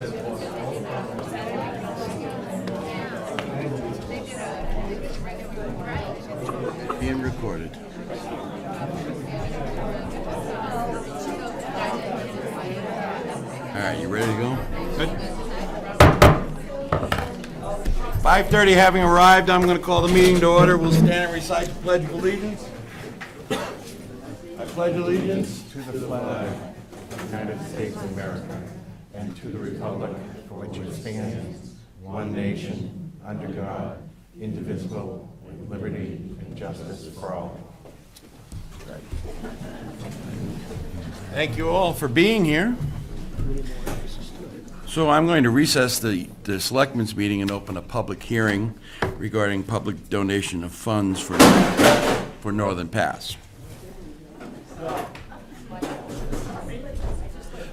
Being recorded. All right, you ready to go? Good. 5:30 having arrived, I'm going to call the meeting to order. We'll stand and recite the Pledge of Allegiance. I pledge allegiance To the flag of the United States of America and to the republic for which it stands, one nation, under God, indivisible, with liberty and justice for all. Thank you all for being here. So I'm going to recess the Selectmen's meeting and open a public hearing regarding public donation of funds for Northern Pass.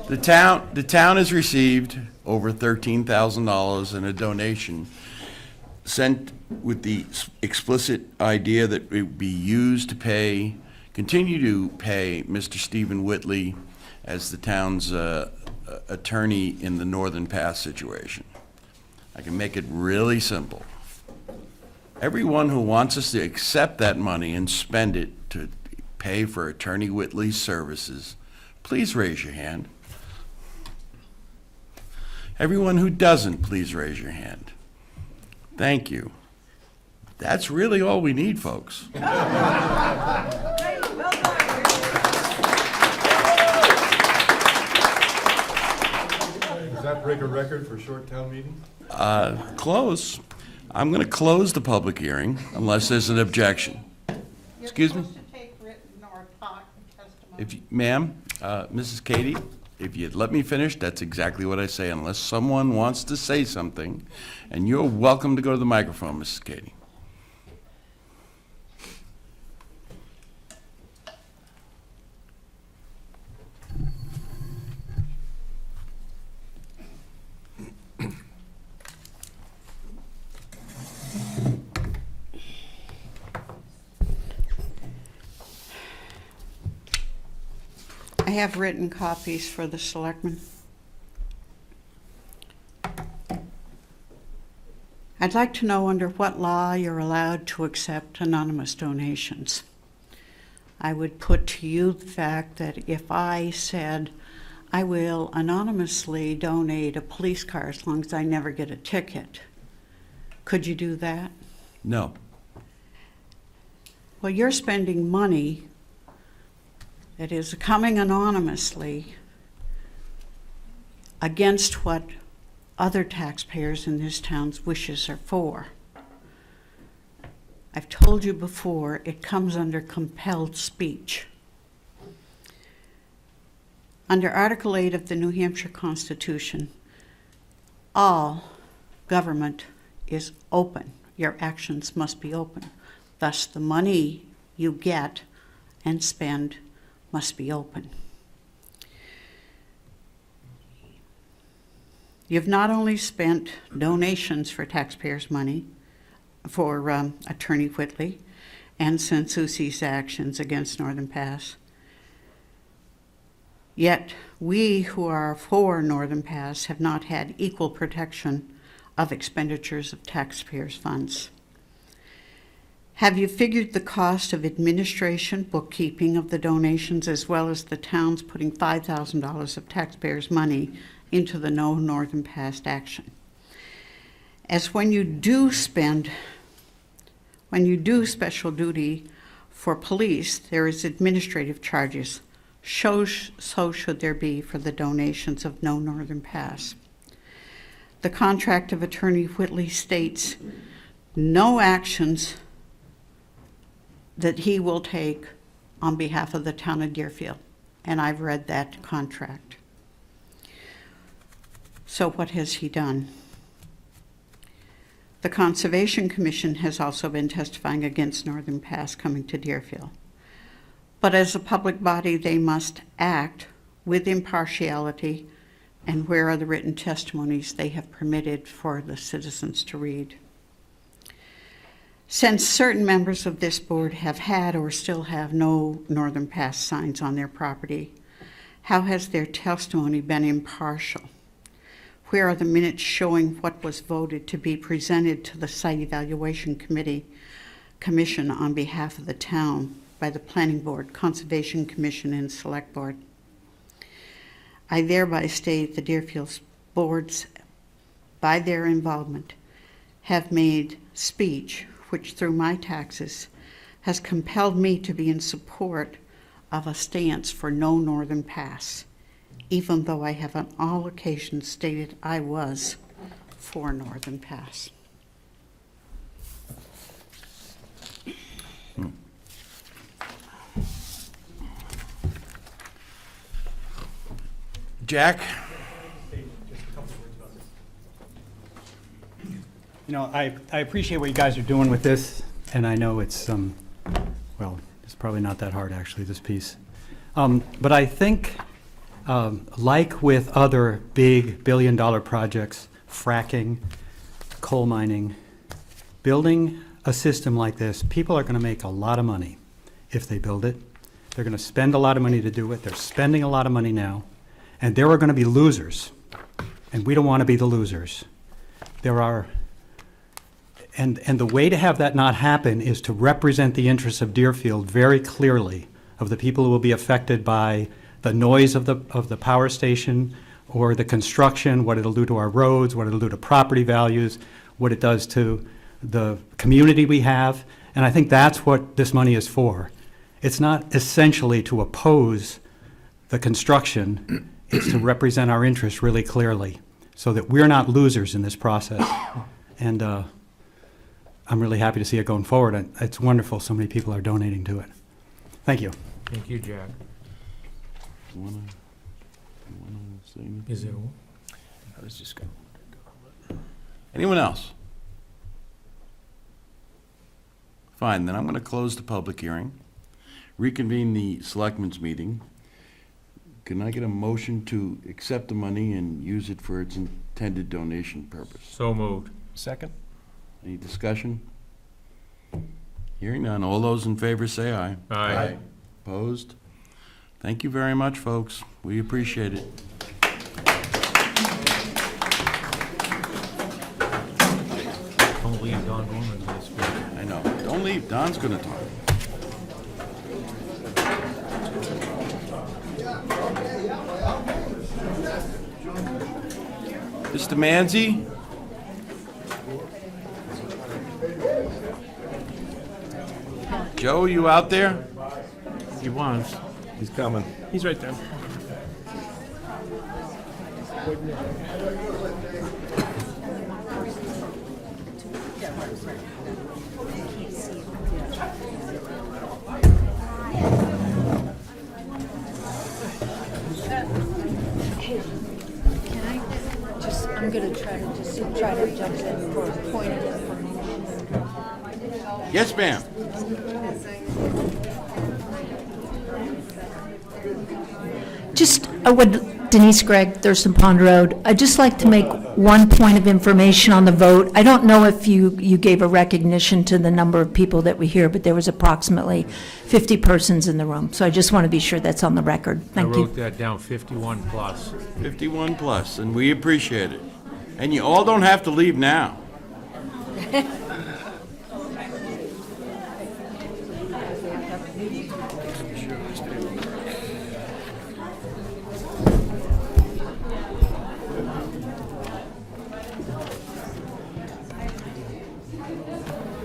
The town has received over $13,000 in a donation sent with the explicit idea that it would be used to continue to pay Mr. Stephen Whitley as the town's attorney in the Northern Pass situation. I can make it really simple. Everyone who wants us to accept that money and spend it to pay for Attorney Whitley's services, please raise your hand. Everyone who doesn't, please raise your hand. Thank you. That's really all we need, folks. Does that break a record for short town meeting? Close. I'm going to close the public hearing unless there's an objection. Excuse me? You're supposed to take written or talk testimony. Ma'am, Mrs. Katie, if you'd let me finish, that's exactly what I say, unless someone wants to say something, and you're welcome to go to the microphone, Mrs. Katie. I have written copies for the selectmen. I'd like to know under what law you're allowed to accept anonymous donations. I would put to you the fact that if I said, I will anonymously donate a police car as long as I never get a ticket, could you do that? No. Well, you're spending money that is coming anonymously against what other taxpayers in this town's wishes are for. I've told you before, it comes under compelled speech. Under Article 8 of the New Hampshire Constitution, all government is open. Your actions must be open. Thus, the money you get and spend must be open. You've not only spent donations for taxpayers' money for Attorney Whitley and Sanssouci's actions against Northern Pass, yet we who are for Northern Pass have not had equal protection of expenditures of taxpayers' funds. Have you figured the cost of administration, bookkeeping of the donations, as well as the towns putting $5,000 of taxpayers' money into the No Northern Pass action? As when you do special duty for police, there is administrative charges. So should there be for the donations of No Northern Pass. The contract of Attorney Whitley states no actions that he will take on behalf of the town of Deerfield. And I've read that contract. So what has he done? The Conservation Commission has also been testifying against Northern Pass coming to Deerfield. But as a public body, they must act with impartiality and where are the written testimonies they have permitted for the citizens to read. Since certain members of this board have had or still have no Northern Pass signs on their property, how has their testimony been impartial? Where are the minutes showing what was voted to be presented to the Site Evaluation Commission on behalf of the town by the Planning Board, Conservation Commission, and Select Board? I thereby state the Deerfield boards, by their involvement, have made speech which through my taxes has compelled me to be in support of a stance for no northern pass, even though I have on all occasions stated I was for northern pass. Jack? You know, I appreciate what you guys are doing with this, and I know it's, well, it's probably not that hard, actually, this piece. But I think, like with other big billion-dollar projects, fracking, coal mining, building a system like this, people are going to make a lot of money if they build it. They're going to spend a lot of money to do it. They're spending a lot of money now. And there are going to be losers, and we don't want to be the losers. There are, and the way to have that not happen is to represent the interests of Deerfield very clearly, of the people who will be affected by the noise of the power station, or the construction, what it'll do to our roads, what it'll do to property values, what it does to the community we have. And I think that's what this money is for. It's not essentially to oppose the construction. It's to represent our interests really clearly so that we're not losers in this process. And I'm really happy to see it going forward. And it's wonderful so many people are donating to it. Thank you. Thank you, Jack. You wanna say anything? Is it? I was just going to. Anyone else? Fine, then I'm going to close the public hearing, reconvene the selectmen's meeting. Can I get a motion to accept the money and use it for its intended donation purpose? So moved. Second? Any discussion? Hearing none. All those in favor say aye. Aye. Opposed? Thank you very much, folks. We appreciate it. Don't leave Don Gorman to this speak. I know. Don't leave. Don's going to talk. Mr. Manzi? Joe, you out there? He wants. He's coming. He's right there. I'm gonna try to jump in for a point of information. Yes, ma'am. Just, Denise Gregg, Thurston Pond Road. I'd just like to make one point of information on the vote. I don't know if you gave a recognition to the number of people that were here, but there was approximately 50 persons in the room. So I just want to be sure that's on the record. I Thank you. wrote that down, 51 plus. 51 plus, and we appreciate it. And you all don't have to leave now.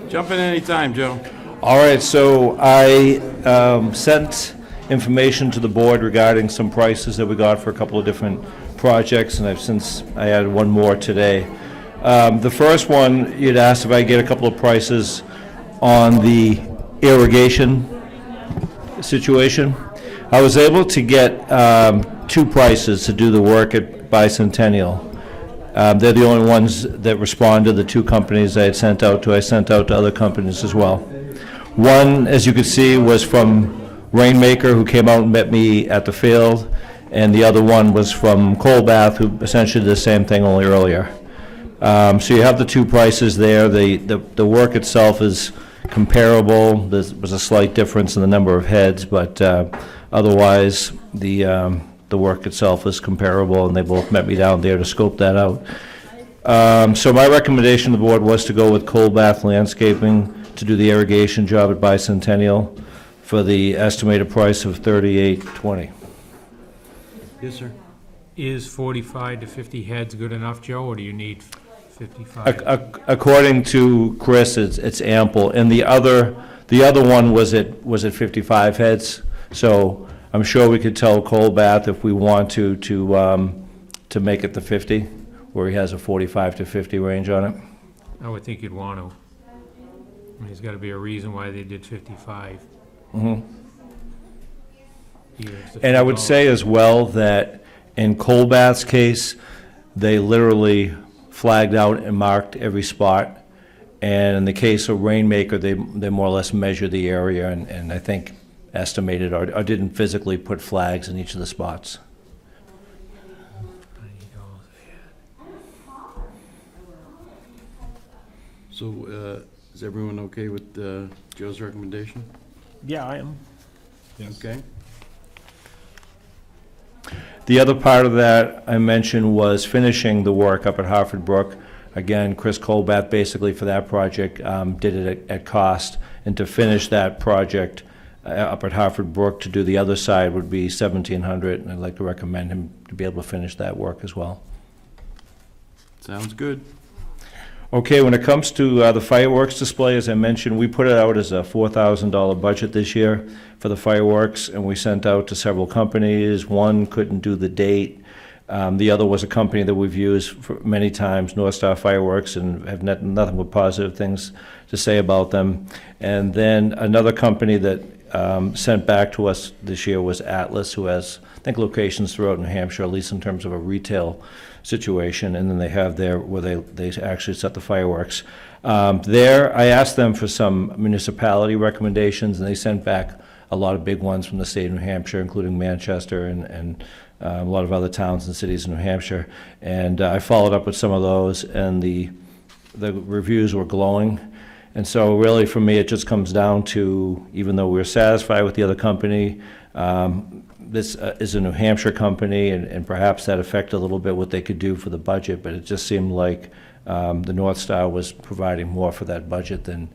Jump in anytime, Joe. All right, so I sent information to the board regarding some prices that we got for a couple of different projects, and I added one more today. The first one, you'd asked if I get a couple of prices on the irrigation situation. I was able to get two prices to do the work at Bicentennial. They're the only ones that responded, the two companies I had sent out to. I sent out to other companies as well. One, as you could see, was from Rainmaker, who came out and met me at the field, and the other one was from Colbath, who essentially did the same thing, only earlier. So you have the two prices there. The work itself is comparable. There was a slight difference in the number of heads, but otherwise, the the work itself is comparable, and they both met me down there to scope that out. So my recommendation to the board was to go with Colbath Landscaping to do the irrigation job at Bicentennial for the estimated price of $38.20. Yes, sir. Is 45 to 50 heads good enough, Joe, or do you need 55? According to Chris, it's ample, and the other one was at 55 heads, so I'm sure we could tell Colbath if we want to make it the 50, where he has a 45 to 50 range on it. I would think you'd want to. I mean, there's got to be a reason why they did 55. Mhm. Either it's the And I would $50 say as well that in Colbath's case, they literally flagged out and marked every spot. And in the case of Rainmaker, they more or less measured the area and I think estimated or didn't physically put flags in each of the spots. So, is everyone okay with Joe's recommendation? Yeah, I am. Okay. The other part of that I mentioned was finishing the work up at Hartford Brook. Again, Chris Colbath basically for that project did it at cost. And to finish that project up at Hartford Brook, to do the other side would be $1,700, and I'd like to recommend him to be able to finish that work as well. Sounds good. Okay, when it comes to the fireworks display, as I mentioned, we put it out as a $4,000 budget this year for the fireworks, and we sent out to several companies. One couldn't do the date. The other was a company that we've used for many times, North Star Fireworks, and have nothing but positive things to say about them. And then another company that sent back to us this year was Atlas, who has, I think, locations throughout New Hampshire, at least in terms of a retail situation, and then they have there where they actually set the fireworks. There, I asked them for some municipality recommendations, and they sent back a lot of big ones from the state of New Hampshire, including Manchester and a lot of other towns and cities in New Hampshire. And I followed up with some of those, and the reviews were glowing. And so really, for me, it just comes down to, even though we're satisfied with the other company, this is a New Hampshire company, and perhaps that affected a little bit what they could do for the budget, but it just seemed like the North Star was providing more for that budget than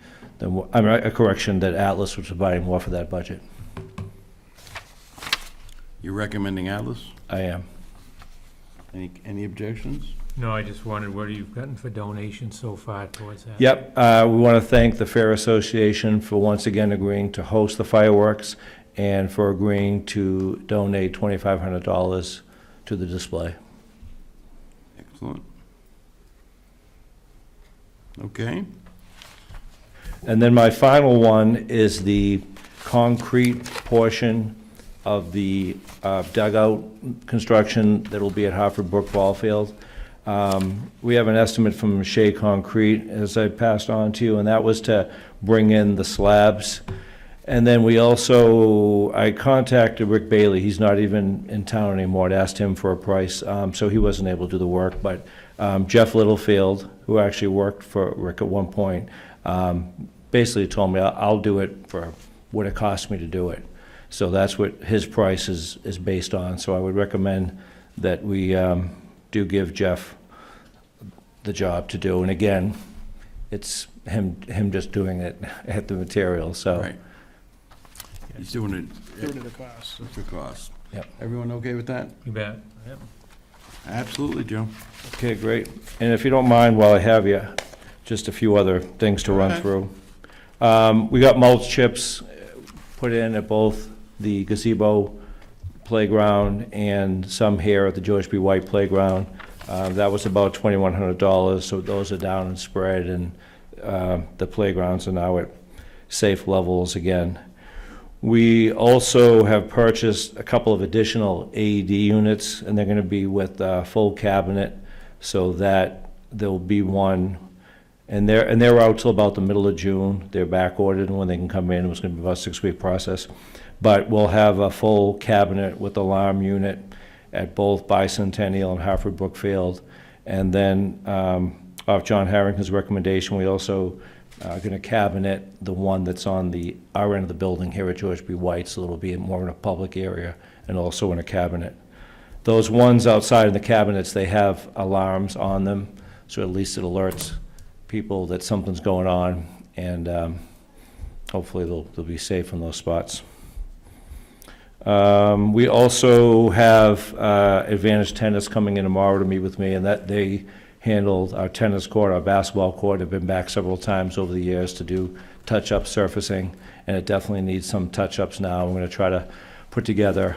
I mean, a correction, that Atlas was providing more for that budget. You're recommending Atlas? I am. Any objections? No, I just wondered what you've gotten for donations so far towards that. Yep, we want to thank the Fair Association for once again agreeing to host the fireworks and for agreeing to donate $2,500 to the display. Excellent. Okay. And then my final one is the concrete portion of the dugout construction that'll be at Hartford Brook Ball Field. We have an estimate from Shea Concrete, as I passed on to you, and that was to bring in the slabs. And then I contacted Rick Bailey. He's not even in town anymore. I asked him for a price, so he wasn't able to do the work. But Jeff Littlefield, who actually worked for Rick at one point, basically told me, I'll do it for what it costs me to do it. So that's what his price is based on. So I would recommend that we do give Jeff the job to do. And again, it's him just doing it at the material, so. Right. He's doing it. Doing it at cost. For cost. Yep. Everyone okay with that? You bet. Yep. Absolutely, Joe. Okay, great. And if you don't mind, while I have you, just a few other things to run Okay. through. We got mulch chips put in at both the gazebo playground and some here at the George B. White Playground. That was about $2,100, so those are down and spread, and the playgrounds are now at safe levels again. We also have purchased a couple of additional AED units, and they're going to be with full cabinet, so that there'll be one, and they're out till about the middle of June. They're back ordered, and when they can come in, it's going to be about a 6-week process. But we'll have a full cabinet with alarm unit at both Bicentennial and Hartford Brookfield. And then, off John Harrington's recommendation, we also are going to cabinet the one that's on our end of the building here at George B. White, so it'll be more in a public area and also in a cabinet. Those ones outside in the cabinets, they have alarms on them, so at least it alerts people that something's going on, and hopefully they'll be safe in those spots. We also have Advantage Tennis coming in tomorrow to meet with me, and that they handled our tennis court, our basketball court. Have been back several times over the years to do touch-up surfacing, and it definitely needs some touch-ups now. I'm going to try to put together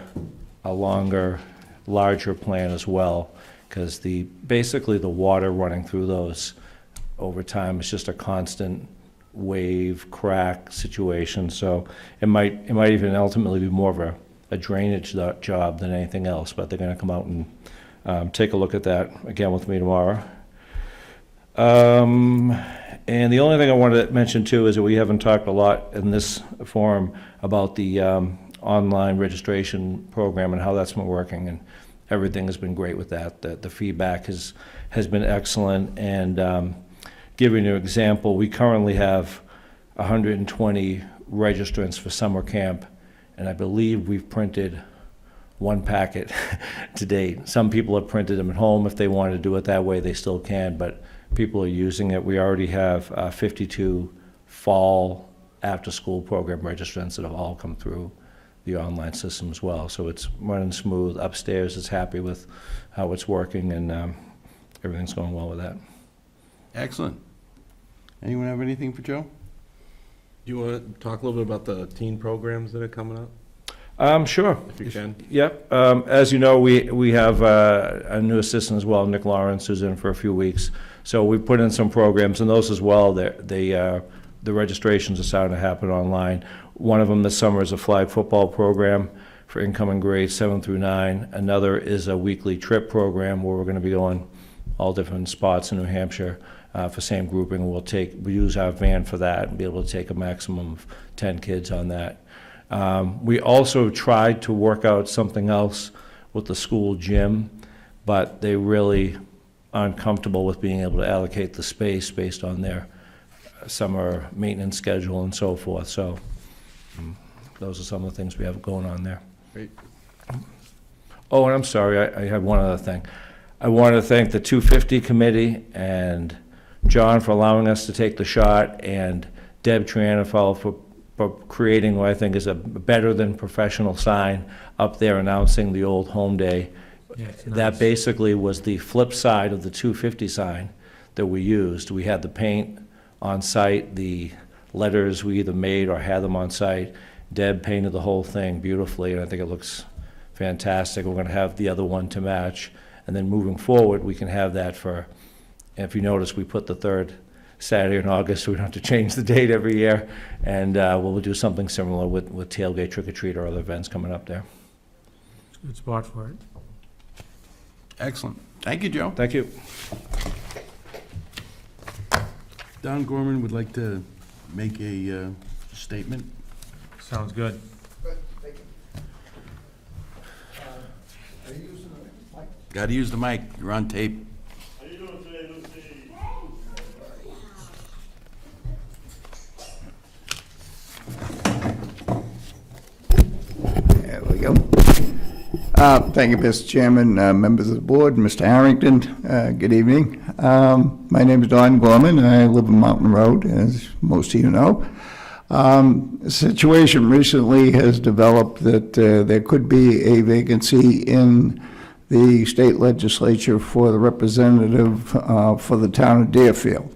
a longer, larger plan as well, because basically the water running through those over time is just a constant wave, crack situation. So it might even ultimately be more of a drainage job than anything else, but they're going to come out and take a look at that again with me tomorrow. And the only thing I wanted to mention too is that we haven't talked a lot in this forum about the online registration program and how that's been working, and everything has been great with that. The feedback has been excellent, and giving you an example, we currently have 120 registrants for summer camp, and I believe we've printed one packet to date. Some people have printed them at home. If they wanted to do it that way, they still can, but people are using it. We already have 52 fall after-school program registrants that have all come through the online system as well. So it's running smooth. Upstairs is happy with how it's working, and everything's going well with that. Excellent. Anyone have anything for Joe? Do you want to talk a little bit about the teen programs that are coming up, Sure. if you can? Yep. As you know, we have a new assistant as well, Nick Lawrence, who's in for a few weeks. So we put in some programs, and those as well, the registrations are starting to happen online. One of them this summer is a flag football program for incoming grades 7 through 9. Another is a weekly trip program where we're going to be going all different spots in New Hampshire for same grouping. We use our van for that and be able to take a maximum of 10 kids on that. We also tried to work out something else with the school gym, but they really aren't comfortable with being able to allocate the space based on their summer maintenance schedule and so forth. So those are some of the things we have going on there. Great. Oh, and I'm sorry, I have one other thing. I want to thank the 250 committee and John for allowing us to take the shot, and Deb Trianafel for creating what I think is a better than professional sign up there announcing the Old Home Day. Yeah, it's That nice. basically was the flip side of the 250 sign that we used. We had the paint on site, the letters we either made or had them on site. Deb painted the whole thing beautifully, and I think it looks fantastic. We're going to have the other one to match. And then moving forward, we can have that for, if you notice, we put the third Saturday in August, so we don't have to change the date every year. And we'll do something similar with Tailgate Trick or Treat or other events coming up there. It's a good spot for it. Excellent. Thank you, Joe. Thank you. Don Gorman would like to make a statement. Sounds good. Got to use the mic. You're on tape. How you doing today, Lucy? There we go. Thank you, Mr. Chairman, members of the board, Mr. Harrington. Good evening. My name is Don Gorman. I live on Mountain Road, as most of you know. The situation recently has developed that there could be a vacancy in the state legislature for the representative for the town of Deerfield.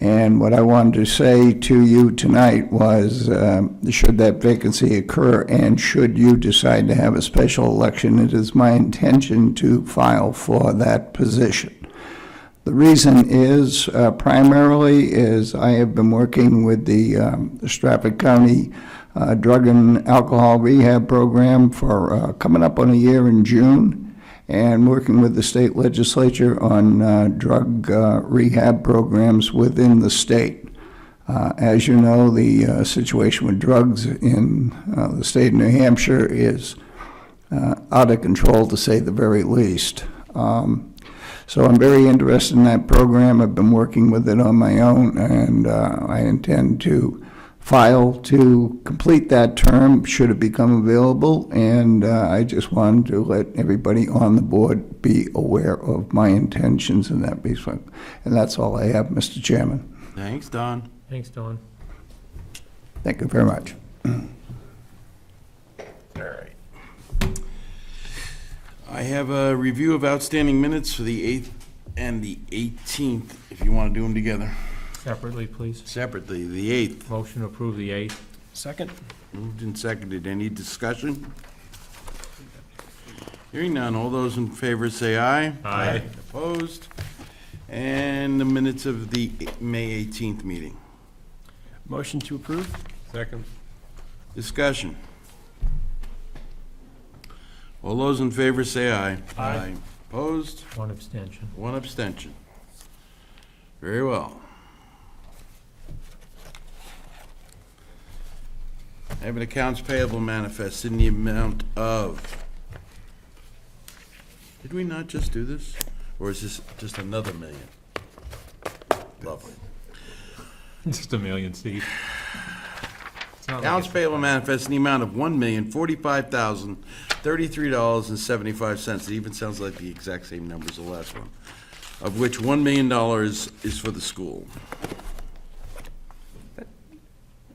And what I wanted to say to you tonight was, should that vacancy occur and should you decide to have a special election, it is my intention to file for that position. The reason is primarily is I have been working with the Stratford County Drug and Alcohol Rehab Program for coming up on a year in June, and working with the state legislature on drug rehab programs within the state. As you know, the situation with drugs in the state of New Hampshire is out of control, to say the very least. So I'm very interested in that program. I've been working with it on my own, and I intend to file to complete that term, should it become available, and I just wanted to let everybody on the board be aware of my intentions in that respect. And that's all I have, Mr. Chairman. Thanks, Don. Thanks, Don. Thank you very much. All right. I have a review of outstanding minutes for the 8th and the 18th, if you want to do them together. Separately, please. Separately, the 8th, Motion to approve the 8th. Second? moved and seconded. Any discussion? Hearing none, all those in favor say aye. Aye. Opposed? And the minutes of the May 18th meeting. Motion to approve? Second. Discussion. All those in favor say aye. Aye. Opposed? One abstention. One abstention. Very well. I have an accounts payable manifest in the amount of, did we not just do this? Or is this just another million? Lovely. Just a million, Steve. It's not like Accounts it's- payable manifest in the amount of $1,045,033.75. It even sounds like the exact same number as the last one, of which $1 million is for the school.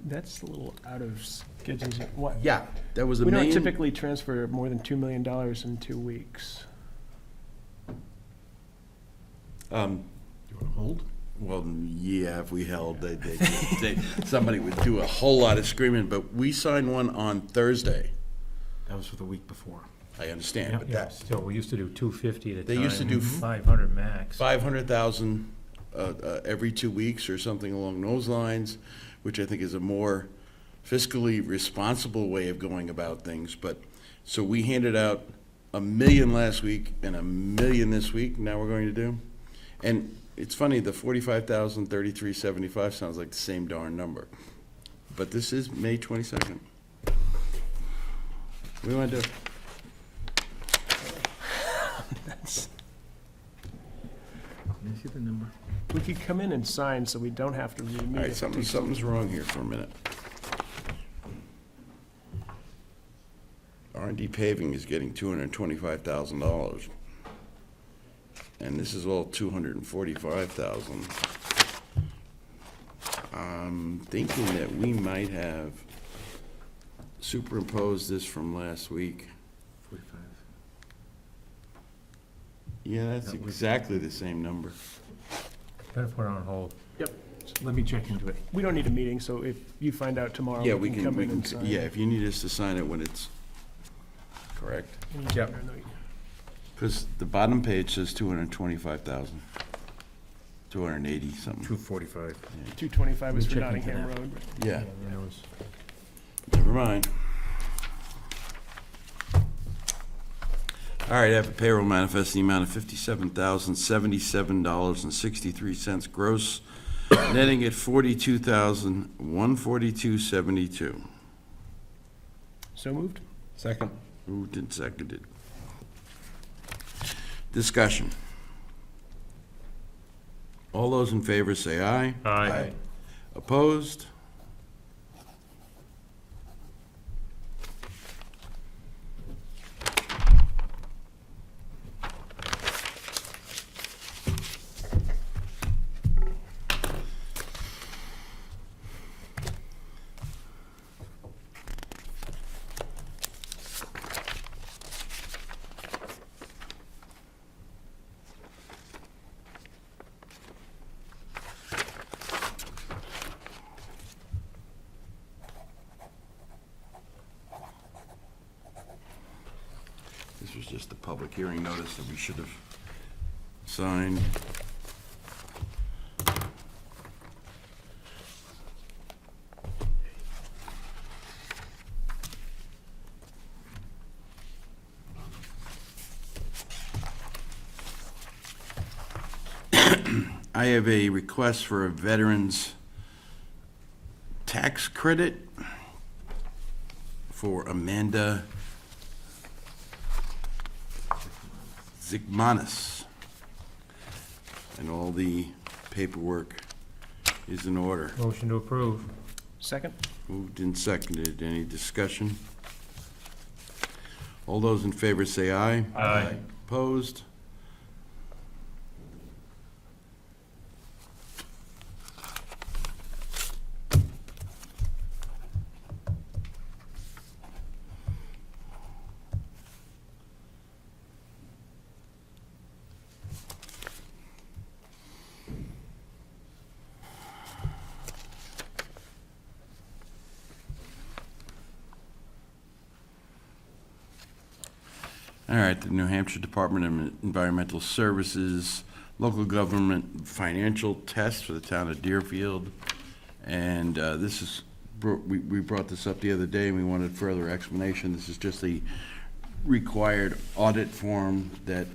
That's a little out of schedule. What? Yeah, that was a We don't million. typically transfer more than $2 million in 2 weeks. You want to hold? Well, yeah, if we held, somebody would do a whole lot of screaming, but we signed one on Thursday. That was for the week before. I understand, Yeah, but yeah, that's still, we used to do 250 at a time. They used to do 500 max. 500,000 every 2 weeks or something along those lines, which I think is a more fiscally responsible way of going about things. But, so we handed out $1 million last week and $1 million this week, now we're going to do. And it's funny, the 45,033.75 sounds like the same darn number. But this is May 22nd. What do you want to do? We could come in and sign so we don't have to read All right, something's wrong here for a minute. R&D paving is getting $225,000. And this is all $245,000. I'm thinking that we might have superimposed this from last week. 45. Yeah, that's exactly the same number. Better put it on hold. Yep. Let me check into it. We don't need a meeting, so if you find out tomorrow, Yeah, we can come in and sign. yeah, if you need us to sign it when it's correct. Yep. Because the bottom page says 225,000. 280 something. 245. 225 is for We'll check into Nottingham that. Road. Yeah, That was- never mind. All right, I have a payroll manifest in the amount of $57,077.63 gross, netting at $42,142.72. So moved? Second. Moved and seconded. Discussion. All those in favor say aye. Aye. Opposed? This was just a public hearing notice that we should have signed. I have a request for a veteran's tax credit for Amanda Zygmanis. And all the paperwork is in order. Motion to approve. Second? Moved and seconded. Any discussion? All those in favor say aye. Aye. Opposed? All right, the New Hampshire Department of Environmental Services, local government financial test for the town of Deerfield. And this is, we brought this up the other day, and we wanted further explanation. This is just a required audit form that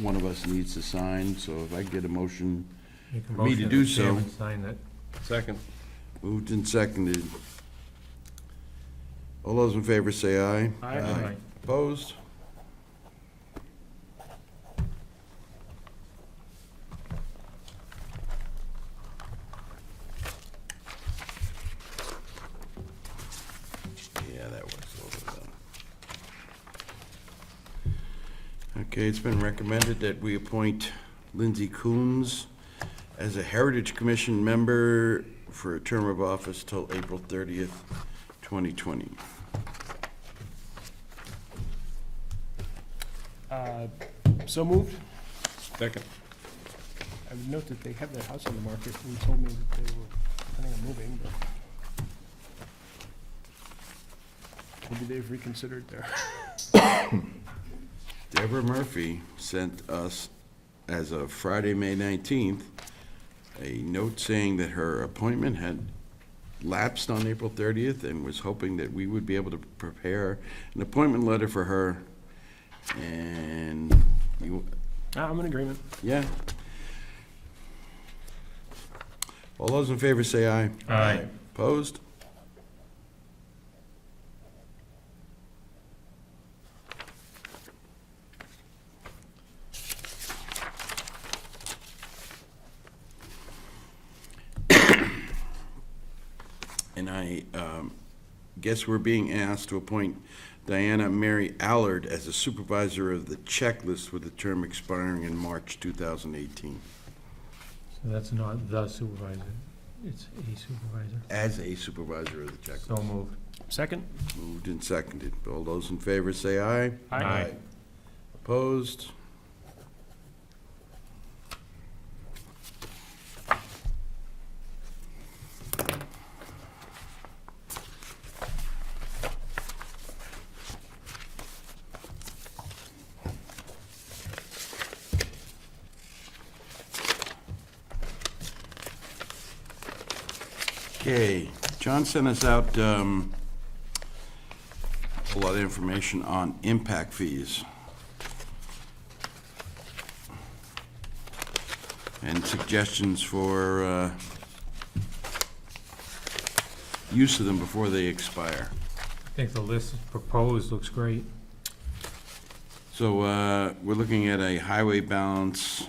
one of us needs to sign. So if I get a motion, Make a For me to motion do the so. chairman sign that. Second. moved and seconded. All those in favor say aye. Aye. Opposed? Yeah, that works a little bit better. Okay, it's been recommended that we appoint Lindsay Coombs as a Heritage Commission member for a term of office till April 30th, 2020. So moved. Second. I would note that they have their house on the market, and told me that they were planning on moving, but maybe they've reconsidered their. Deborah Murphy sent us, as of Friday, May 19th, a note saying that her appointment had lapsed on April 30th and was hoping that we would be able to prepare an appointment letter for her. And you, I'm in agreement. yeah. All those in favor say aye. Aye. Opposed? And I guess we're being asked to appoint Diana Mary Allard as a supervisor of the checklist with the term expiring in March 2018. So that's not the supervisor, it's a supervisor. As a supervisor of the checklist. So moved. Second? Moved and seconded. All those in favor say aye. Aye. Opposed? Okay, John sent us out a lot of information on impact fees and suggestions for use of them before they expire. I think the list proposed looks great. So we're looking at a highway balance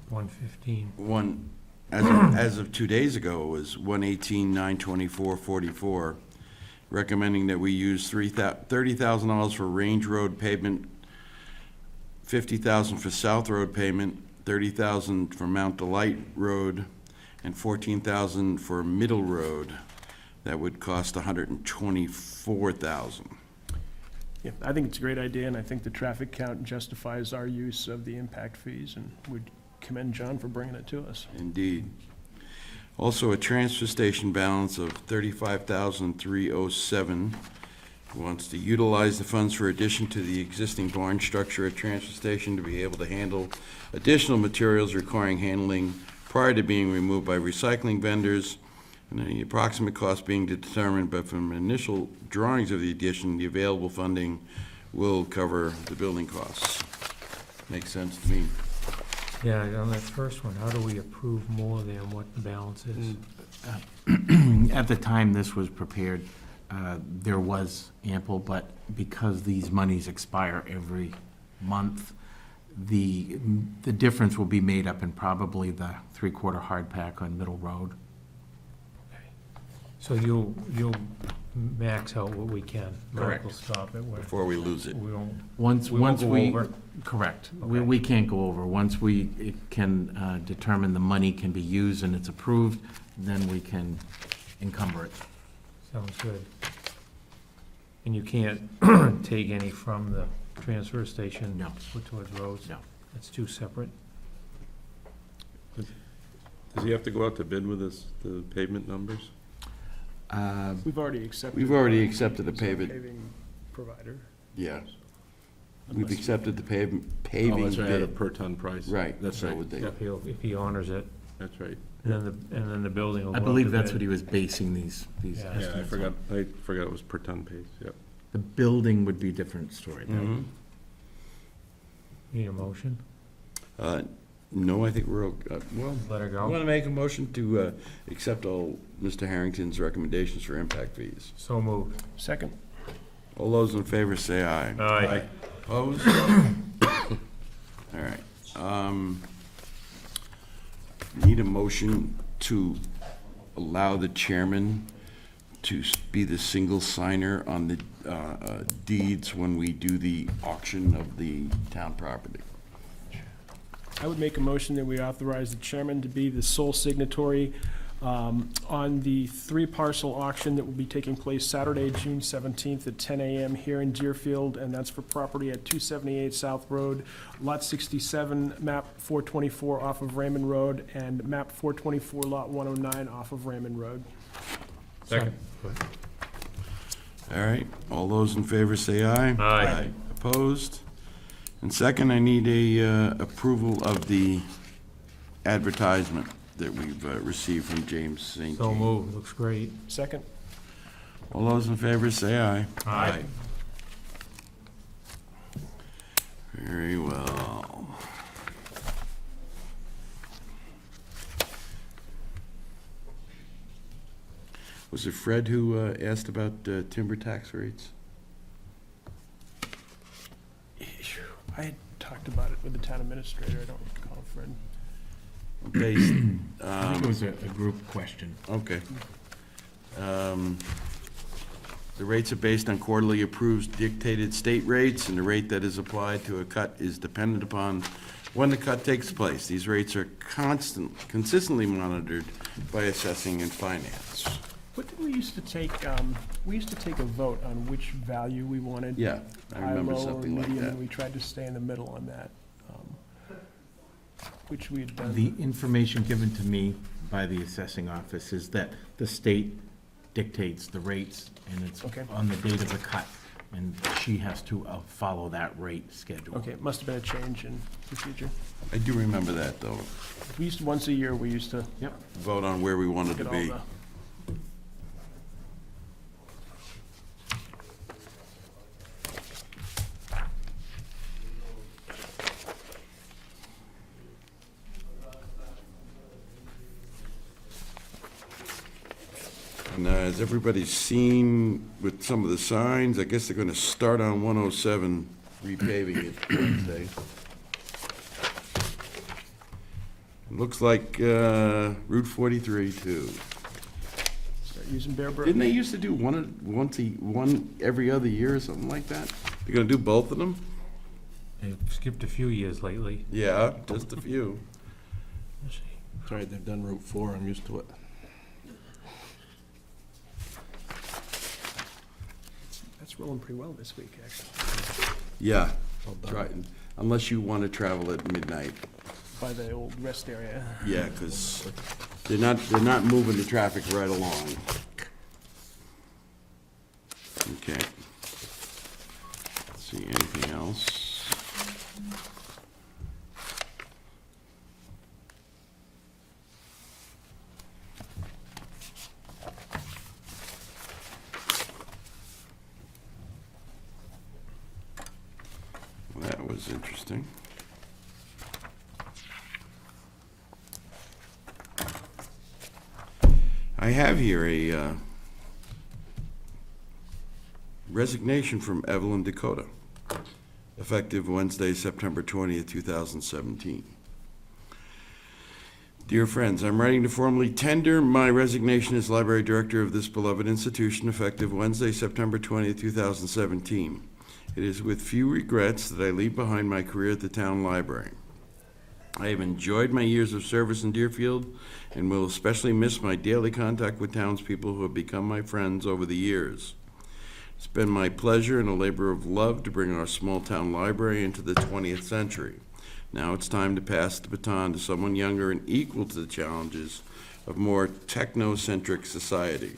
115. as of 2 days ago, it was 118,924.44, recommending that we use $30,000 for Range Road pavement, $50,000 for South Road pavement, $30,000 for Mount Delight Road, and $14,000 for Middle Road. That would cost $124,000. Yeah, I think it's a great idea, and I think the traffic count justifies our use of the impact fees, and would commend John for bringing it to us. Indeed. Also, a transfer station balance of $35,307. Wants to utilize the funds for addition to the existing barn structure at transfer station to be able to handle additional materials requiring handling prior to being removed by recycling vendors, and the approximate cost being determined, but from initial drawings of the addition, the available funding will cover the building costs. Makes sense to me. Yeah, on that first one, how do we approve more than what the balance is? At the time this was prepared, there was ample, but because these monies expire every month, the difference will be made up in probably the three-quarter hard pack on Middle Road. So you'll max out what we can. Correct. We'll stop it where Before we lose it. we won't. Once We won't go we, over? correct. Okay. We can't go over. Once we can determine the money can be used and it's approved, then we can encumber it. Sounds good. And you can't take any from the transfer station? No. Put towards roads? No. That's two separate? Does he have to go out to bid with us, the pavement numbers? We've already accepted. We've already accepted the paving, Provider. yeah. We've accepted the paving Oh, that's right, at a bid. per ton price. Right, That's so right. would they. If he honors it, That's right. and then the building will go I up believe to that's bid. what he was basing these Yeah. Yeah, I estimates forgot, on. I forgot it was per ton pace, yep. The building would be a different story. Mhm. Need a motion? No, I think we're, well, Let her I go? want to make a motion to accept all Mr. Harrington's recommendations for impact fees. So moved. Second. All those in favor say aye. Aye. Opposed? All right. Need a motion to allow the chairman to be the single signer on the deeds when we do the auction of the town property. I would make a motion that we authorize the chairman to be the sole signatory on the 3-parcel auction that will be taking place Saturday, June 17th at 10 a.m. here in Deerfield, and that's for property at 278 South Road, Lot 67, map 424 off of Raymond Road, and map 424, lot 109 off of Raymond Road. Second. All right, all those in favor say aye. Aye. Opposed? And second, I need a approval of the advertisement that we've received from James St. So Jean. moved. Looks great. Second. All those in favor say aye. Aye. Very well. Was it Fred who asked about timber tax rates? I had talked about it with the town administrator, I don't recall, Fred. Based, I think it was a group question. okay. The rates are based on quarterly approved dictated state rates, and the rate that is applied to a cut is dependent upon when the cut takes place. These rates are consistently monitored by assessing and finance. What did we used to take, we used to take a vote on which value we wanted. Yeah, I High, remember low, or something like medium, that. and we tried to stay in the middle on that, which we had done. The information given to me by the assessing office is that the state dictates the rates, and it's Okay. on the date of the cut, and she has to follow that rate schedule. Okay, it must have been a change in procedure. I do remember that, though. We used, once a year, we used to Yep. Vote on where we wanted to get all be. the. And as everybody's seen with some of the signs, I guess they're gonna start on 107 repaving it Wednesday. Looks like Route 43 too. Start using Bear Brook. Didn't they used to do one every other year or something like that? They're gonna do both of them? They've skipped a few years lately. Yeah, just a few. Let's see. That's right, they've done Route 4, I'm used to it. That's rolling pretty well this week, actually, Yeah, Well done. try, unless you wanna travel at midnight. by the old rest area. Yeah, because they're not moving the traffic right along. Okay. Let's see, anything else? That was interesting. I have here a resignation from Evelyn Dakota, effective Wednesday, September 20th, 2017. Dear friends, I'm writing to formally tender my resignation as library director of this beloved institution effective Wednesday, September 20th, 2017. It is with few regrets that I leave behind my career at the town library. I have enjoyed my years of service in Deerfield and will especially miss my daily contact with townspeople who have become my friends over the years. It's been my pleasure and a labor of love to bring our small town library into the 20th century. Now it's time to pass the baton to someone younger and equal to the challenges of more technocentric society.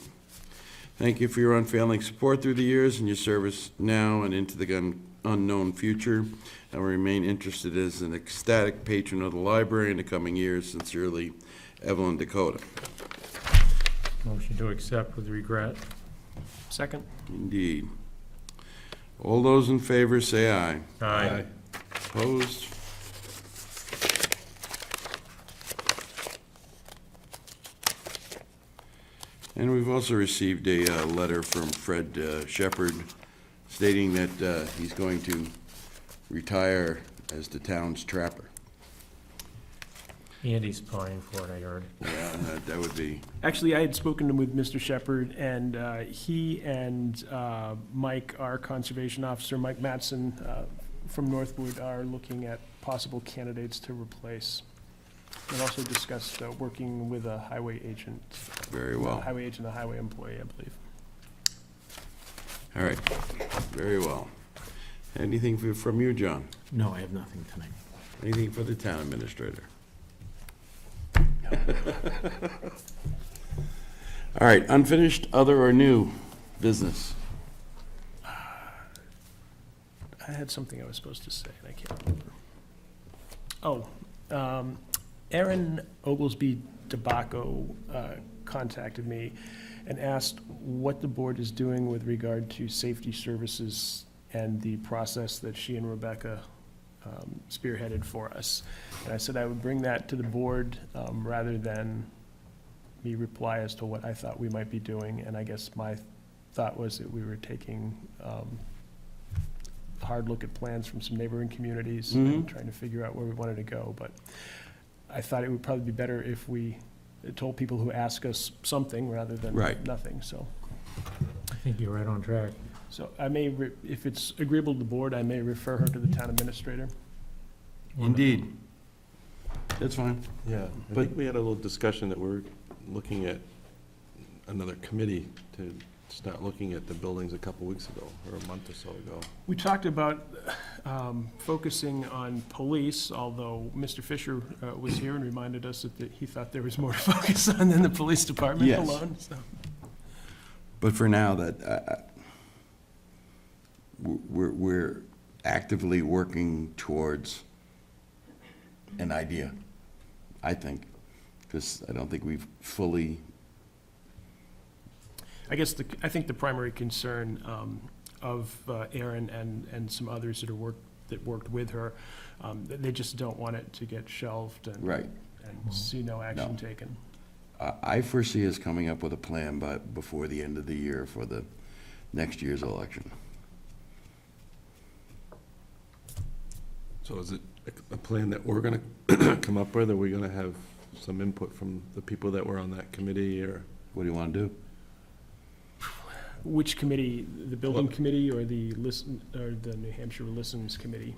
Thank you for your unfailing support through the years and your service now and into the unknown future. I will remain interested as an ecstatic patron of the library in the coming years. Sincerely, Evelyn Dakota. Motion to accept with regret. Second? Indeed. All those in favor say aye. Aye. Opposed? And we've also received a letter from Fred Shepherd stating that he's going to retire as the town's trapper. Andy's applying for it, I heard. Yeah, that would be, Actually, I had spoken with Mr. Shepherd, and he and Mike, our conservation officer, Mike Matson from Northwood, are looking at possible candidates to replace. And also discussed working with a highway agent. very well. Highway agent, a highway employee, I believe. All right, very well. Anything from you, John? No, I have nothing tonight. Anything for the town administrator? All right, unfinished, other or new business? I had something I was supposed to say, and I can't remember. Oh, Aaron Oglesby Tobacco contacted me and asked what the board is doing with regard to safety services and the process that she and Rebecca spearheaded for us. And I said I would bring that to the board rather than me reply as to what I thought we might be doing. And I guess my thought was that we were taking a hard look at plans from some neighboring communities and trying to figure out where we wanted to go. But I thought it would probably be better if we told people who ask us something rather than Right. nothing, so. I think you're right on track. So I may, if it's agreeable to the board, I may refer her to the town administrator. Indeed. That's fine. Yeah, I think we had a little discussion that we're looking at another committee to start looking at the buildings a couple weeks ago, or a month or so ago. We talked about focusing on police, although Mr. Fisher was here and reminded us that he thought there was more to focus on than the police department Yes. alone, so. But for now, that, we're actively working towards an idea, I think, because I don't think we've fully, I guess I think the primary concern of Aaron and some others that worked with her, they just don't want it to get shelved and right. and see no action No. taken. I foresee us coming up with a plan before the end of the year for the next year's election. So is it a plan that we're gonna come up with, or are we gonna have some input from the people that were on that committee, or? What do you want to do? Which committee, the building committee or the New Hampshire Listens Committee?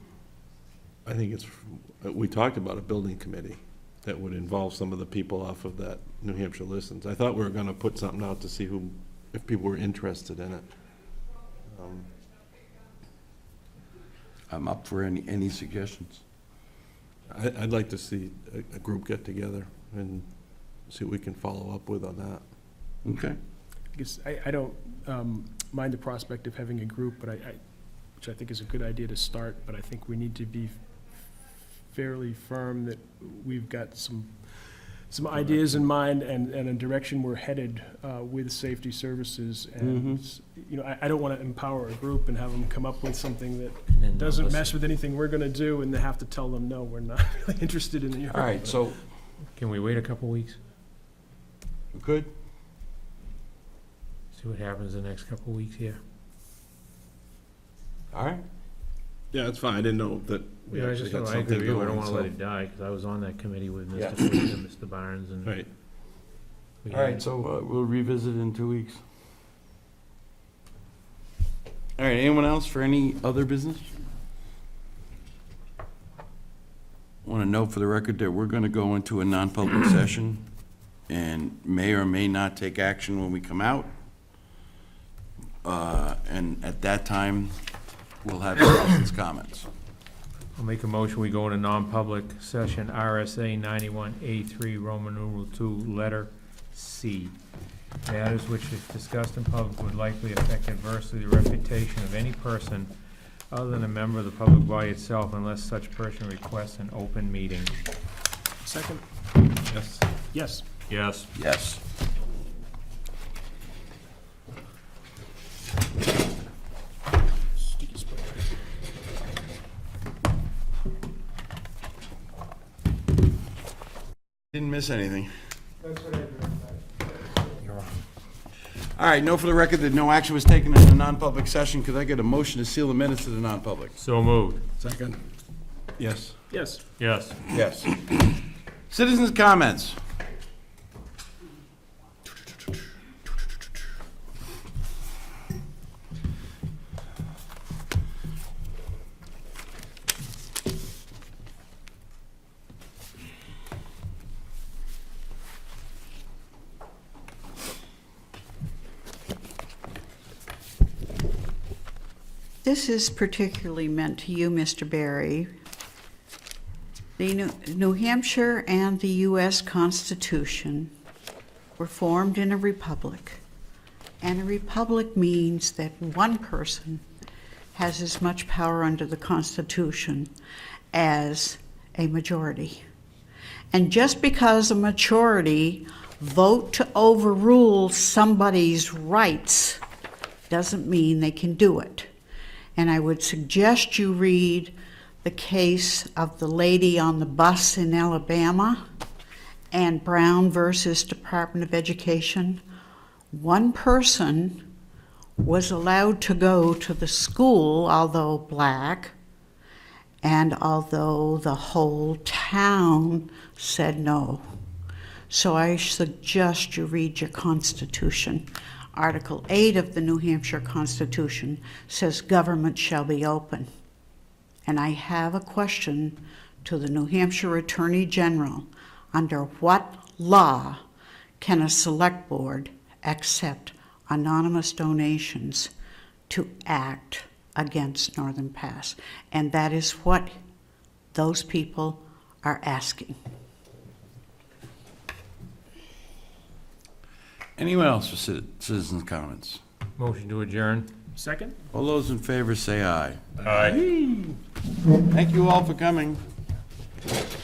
I think it's, we talked about a building committee that would involve some of the people off of that New Hampshire Listens. I thought we were gonna put something out to see if people were interested in it. I'm up for any suggestions. I'd like to see a group get together and see what we can follow up with on that. Okay. I guess I don't mind the prospect of having a group, but which I think is a good idea to start, but I think we need to be fairly firm that we've got some ideas in mind and a direction we're headed with safety services. And, you know, I don't want to empower a group and have them come up with something that then doesn't listen. mesh with anything we're going to do, and they have to tell them, no, we're not really interested in your. All right, so, Can we wait a couple weeks? good? See what happens the next couple weeks here? All right. Yeah, it's fine. I didn't know that we Yeah, I actually just, had I something agree with you, I going, don't wanna let so. it die, because I was on that committee with Yeah. Mr. Fleet and Mr. Barnes, and. Right. we All right, had- so we'll revisit in 2 weeks. All right, anyone else for any other business? Want to note for the record that we're going to go into a non-public session and may or may not take action when we come out. And at that time, we'll have citizens' comments. I'll make a motion, we go into non-public session, RSA 91A3, Roman numeral 2, letter C. Matters which, if discussed in public, would likely affect adversely the reputation of any person other than a member of the public body itself, unless such person requests an open meeting. Second? Yes. Yes. Yes. Yes. Sticky spray. Didn't miss anything. All right, know for the record that no action was taken in the non-public session. Could I get a motion to seal the minutes of the non-public? So moved. Second. Yes. Yes. Yes. Yes. Citizens' comments. This is particularly meant to you, Mr. Barry. The New Hampshire and the U.S. Constitution were formed in a republic. And a republic means that one person has as much power under the Constitution as a majority. And just because a majority vote to overrule somebody's rights doesn't mean they can do it. And I would suggest you read the case of the lady on the bus in Alabama and Brown versus Department of Education. One person was allowed to go to the school, although black, and although the whole town said no. So I suggest you read your Constitution. Article 8 of the New Hampshire Constitution says government shall be open. And I have a question to the New Hampshire Attorney General. Under what law can a select board accept anonymous donations to act against Northern Pass? And that is what those people are asking. Anyone else for citizens' comments? Motion to adjourn. Second? All those in favor say aye. Aye. Thank you all for coming. 6.